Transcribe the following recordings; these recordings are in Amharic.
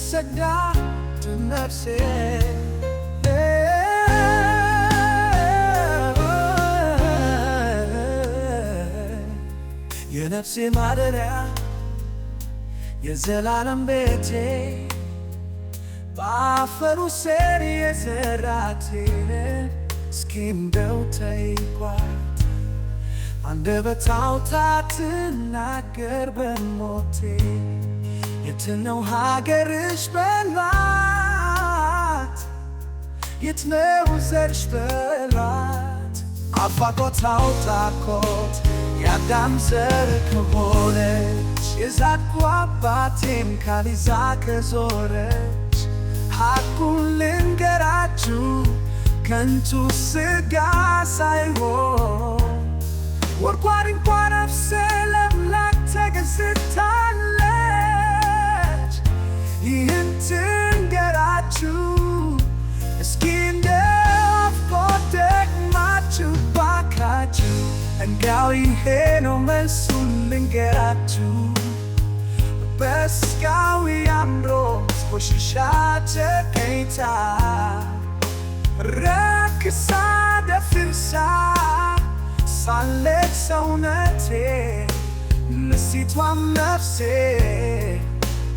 ሰግዳ ነፍሴ የነፍሴ ማደሪያ የዘላለም ቤቴ በአፈሩ ስር የዘራቴን እስኪ እንደው ተይኳት አንደበት አውጥታ ትናገር በሞቴ የት ነው ሀገርሽ በላት የት ነው ዘርሽ በላት አፋቆት አውጣኮት የአዳም ዘር ከሆነች የዛድኩ አባቴም ካሊዛ ከዞረች ሐቁን ልንገራችሁ ከንቱ ሥጋ ሳይሆን ወርቋን እንኳን ነፍሴ ለአምላክ ተገዝታለች። ይህን ትንገራችሁ እስኪ እንደ አፍቆት ደግማችሁ ባካችሁ እንዲያው ይሄ ነው መልሱን ልንገራችሁ በሥጋዊ አምሮት ቆሽሻ ተገኝታ ረክሳ ደፍርሳ ሳለች ሰውነቴ ንሲቷም ነፍሴ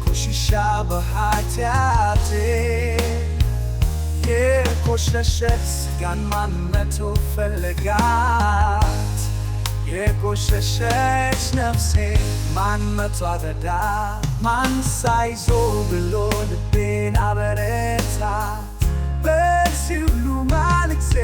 ቆሽሻ በኃጢአቴ የቆሸሸች ሥጋን ማን መቶ ፈለጋት የቆሸሸች ነፍሴ ማን መቶ አረዳት ማን ሳይዞ ብሎ ልቤን አበረታት በዚህ ሁሉ ማልቅሴ